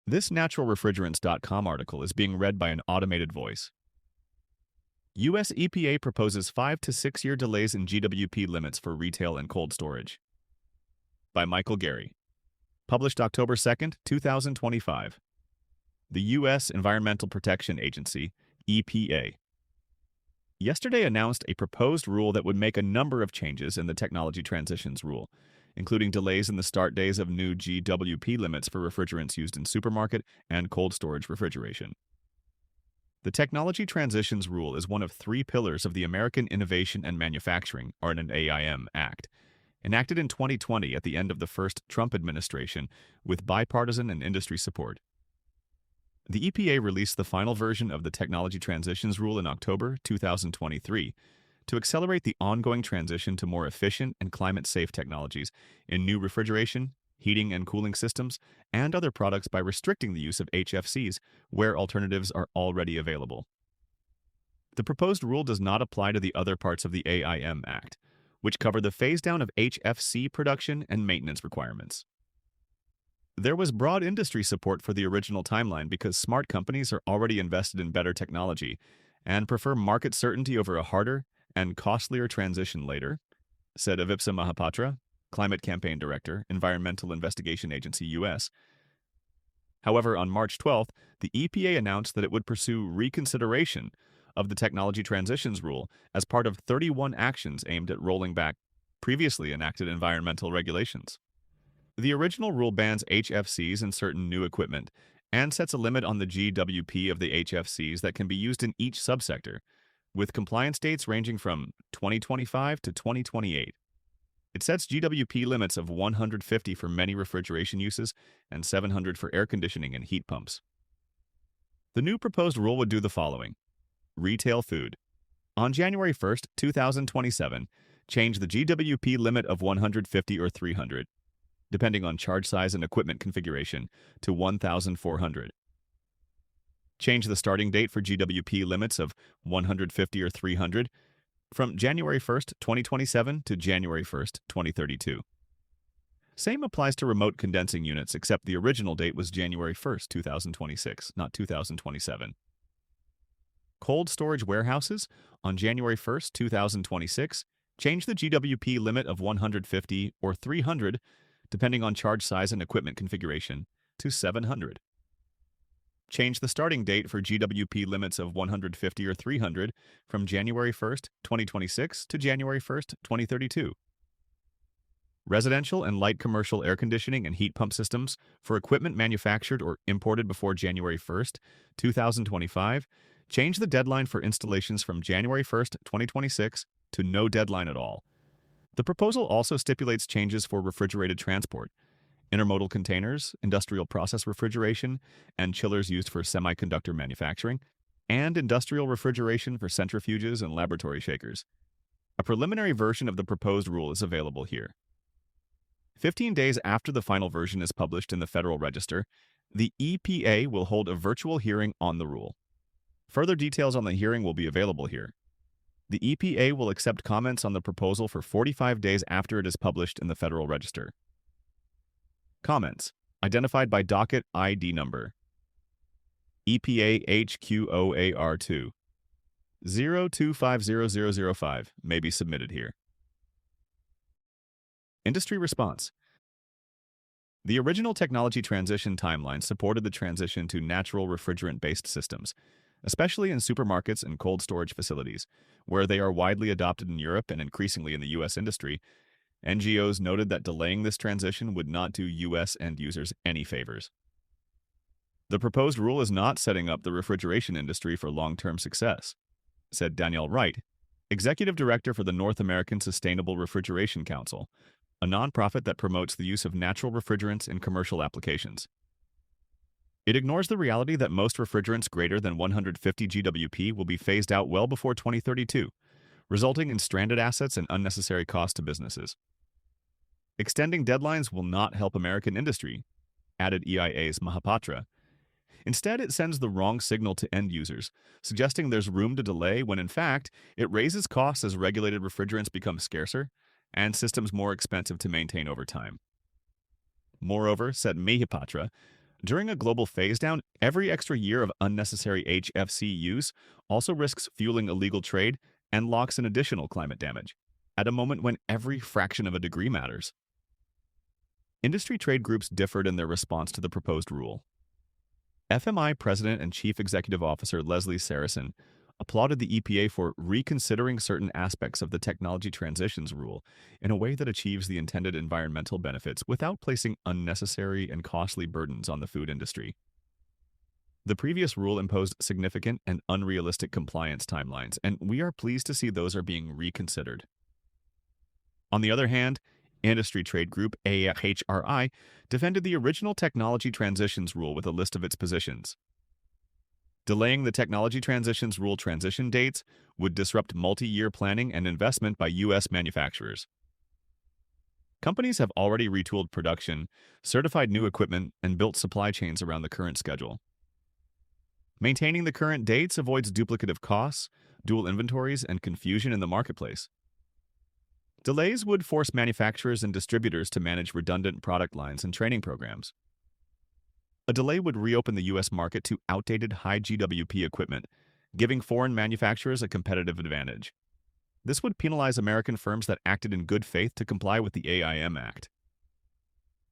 This naturalrefrigerants.com article is being read by an automated voice. U.S. EPA proposes 5 to 6 year delays in GWP limits for retail and cold storage. By Michael Gary. Published October 2nd, 2025. The U.S. Environmental Protection Agency, EPA, yesterday announced a proposed rule that would make a number of changes in the Technology Transitions Rule, including delays in the start days of new GWP limits for refrigerants used in supermarket and cold storage refrigeration. The Technology Transitions Rule is one of 3 pillars of the American Innovation and Manufacturing, or AIM, Act, enacted in 2020 at the end of the first Trump administration with bipartisan and industry support. The EPA released the final version of the Technology Transitions Rule in October 2023 to accelerate the ongoing transition to more efficient and climate-safe technologies in new refrigeration, heating and cooling systems, and other products by restricting the use of HFCs where alternatives are already available. The proposed rule does not apply to the other parts of the AIM Act, which cover the phase-down of HFC production and maintenance requirements. There was broad industry support for the original timeline because smart companies are already invested in better technology and prefer market certainty over a harder and costlier transition later, said Avipsa Mahapatra, Climate Campaign Director, Environmental Investigation Agency, U.S. However, on March 12th, the EPA announced that it would pursue reconsideration of the Technology Transitions Rule as part of 31 actions aimed at rolling back previously enacted environmental regulations. The original rule bans HFCs in certain new equipment and sets a limit on the GWP of the HFCs that can be used in each subsector, with compliance dates ranging from 2025 to 2028. It sets GWP limits of 150 for many refrigeration uses and 700 for air conditioning and heat pumps. The new proposed rule would do the following. Retail food. On January 1st, 2027, change the GWP limit of 150 or 300. Depending on charge size and equipment configuration, to 1,400. Change the starting date for GWP limits of 150 or 300 from January 1st, 2027 to January 1st, 2032. Same applies to remote condensing units, except the original date was January 1st, 2026, not 2027. Cold storage warehouses, on January 1st, 2026, change the GWP limit of 150 or 300 depending on charge size and equipment configuration, to 700. Change the starting date for GWP limits of 150 or 300 from January 1st, 2026 to January 1st, 2032. Residential and light commercial air conditioning and heat pump systems for equipment manufactured or imported before January 1st, 2025, change the deadline for installations from January 1st, 2026 to no deadline at all. The proposal also stipulates changes for refrigerated transport, intermodal containers, industrial process refrigeration, and chillers used for semiconductor manufacturing, and industrial refrigeration for centrifuges and laboratory shakers. A preliminary version of the proposed rule is available here. 15 days after the final version is published in the Federal Register, the EPA will hold a virtual hearing on the rule. Further details on the hearing will be available here. The EPA will accept comments on the proposal for 45 days after it is published in the Federal Register. Comments, identified by docket ID number EPA HQOAR2 0250005, may be submitted here. Industry response. The original technology transition timeline supported the transition to natural refrigerant-based systems, especially in supermarkets and cold storage facilities, where they are widely adopted in Europe and increasingly in the U.S. industry. NGOs noted that delaying this transition would not do U.S. end users any favors. The proposed rule is not setting up the refrigeration industry for long-term success, said Danielle Wright, Executive Director for the North American Sustainable Refrigeration Council, a nonprofit that promotes the use of natural refrigerants in commercial applications. It ignores the reality that most refrigerants greater than 150 GWP will be phased out well before 2032, resulting in stranded assets and unnecessary costs to businesses. Extending deadlines will not help American industry, added EIA's Mahapatra. Instead, it sends the wrong signal to end users, suggesting there's room to delay when, in fact, it raises costs as regulated refrigerants become scarcer and systems more expensive to maintain over time. Moreover, said Mahapatra, During a global phase-down, every extra year of unnecessary HFC use also risks fueling illegal trade and locks in additional climate damage, at a moment when every fraction of a degree matters. Industry trade groups differed in their response to the proposed rule. FMI President and Chief Executive Officer Leslie Saracen applauded the EPA for reconsidering certain aspects of the technology transitions rule in a way that achieves the intended environmental benefits without placing unnecessary and costly burdens on the food industry. The previous rule imposed significant and unrealistic compliance timelines, and we are pleased to see those are being reconsidered. On the other hand, industry trade group AHRI defended the original technology transitions rule with a list of its positions. Delaying the technology transitions rule transition dates would disrupt multi-year planning and investment by U.S. manufacturers. Companies have already retooled production, certified new equipment, and built supply chains around the current schedule. Maintaining the current dates avoids duplicative costs, dual inventories, and confusion in the marketplace. Delays would force manufacturers and distributors to manage redundant product lines and training programs. A delay would reopen the U.S. market to outdated high GWP equipment, giving foreign manufacturers a competitive advantage. This would penalize American firms that acted in good faith to comply with the AIM Act.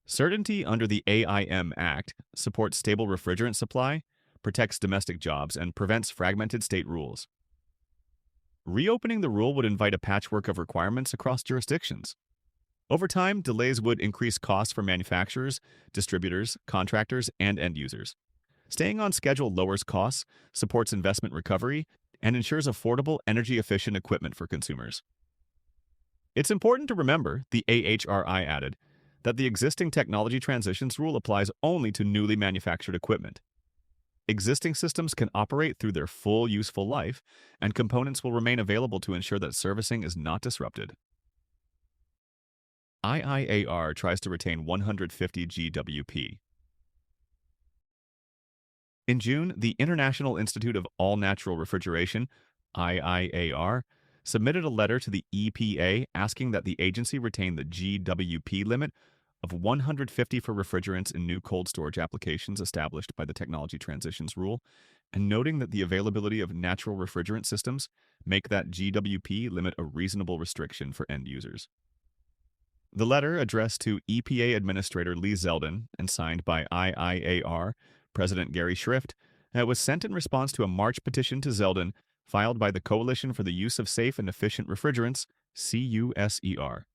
Certainty under the AIM Act supports stable refrigerant supply, protects domestic jobs, and prevents fragmented state rules. Reopening the rule would invite a patchwork of requirements across jurisdictions. Over time, delays would increase costs for manufacturers, distributors, contractors, and end users. Staying on schedule lowers costs, supports investment recovery, and ensures affordable, energy-efficient equipment for consumers. It's important to remember, the AHRI added, that the existing technology transitions rule applies only to newly manufactured equipment. Existing systems can operate through their full useful life, and components will remain available to ensure that servicing is not disrupted. IIAR tries to retain 150 GWP. In June, the International Institute of All-Natural Refrigeration, IIAR, submitted a letter to the EPA asking that the agency retain the GWP limit of 150 for refrigerants in new cold storage applications established by the Technology Transitions Rule, and noting that the availability of natural refrigerant systems make that GWP limit a reasonable restriction for end users. The letter, addressed to EPA Administrator Lee Zeldin and signed by IIAR President Gary Schrift, was sent in response to a March petition to Zeldin filed by the Coalition for the Use of Safe and Efficient Refrigerants, CUSER.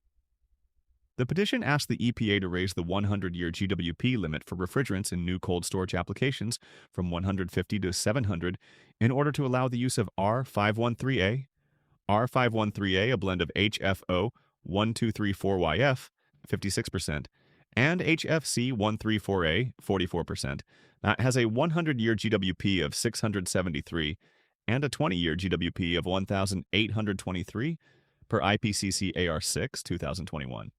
The petition asked the EPA to raise the 100-year GWP limit for refrigerants in new cold storage applications from 150 to 700 in order to allow the use of R513A, R513A, a blend of HFO 1234YF, 56%, and HFC 134A, 44%, that has a 100-year GWP of 673 and a 20-year GWP of 1,823 per IPCC AR6 2021.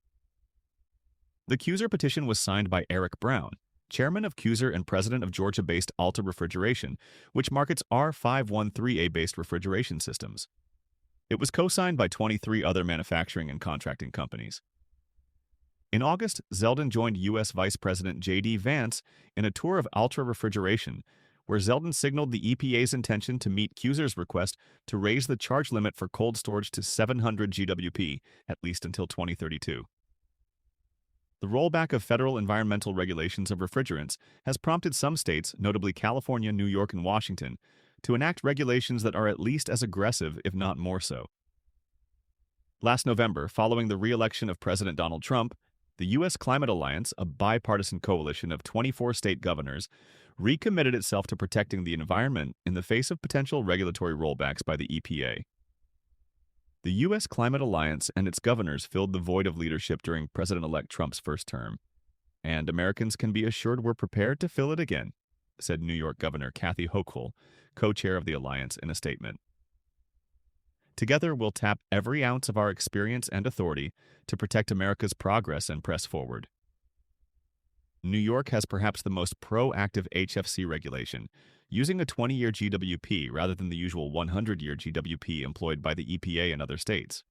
The CUSER petition was signed by Eric Brown, chairman of CUSER and president of Georgia-based Alta Refrigeration, which markets R513A-based refrigeration systems. It was co-signed by 23 other manufacturing and contracting companies. In August, Zeldin joined U.S. Vice President J.D. Vance in a tour of Alta Refrigeration, where Zeldin signaled the EPA's intention to meet CUSER's request to raise the charge limit for cold storage to 700 GWP, at least until 2032. The rollback of federal environmental regulations of refrigerants has prompted some states, notably California, New York, and Washington, to enact regulations that are at least as aggressive, if not more so. Last November, following the re-election of President Donald Trump, the U.S. Climate Alliance, a bipartisan coalition of 24 state governors, recommitted itself to protecting the environment in the face of potential regulatory rollbacks by the EPA. The U.S. Climate Alliance and its governors filled the void of leadership during President-elect Trump's first term, and Americans can be assured we're prepared to fill it again, said New York Governor Kathy Hochul, co-chair of the alliance, in a statement. Together, we'll tap every ounce of our experience and authority to protect America's progress and press forward. New York has perhaps the most proactive HFC regulation, using a 20-year GWP rather than the usual 100-year GWP employed by the EPA and other states.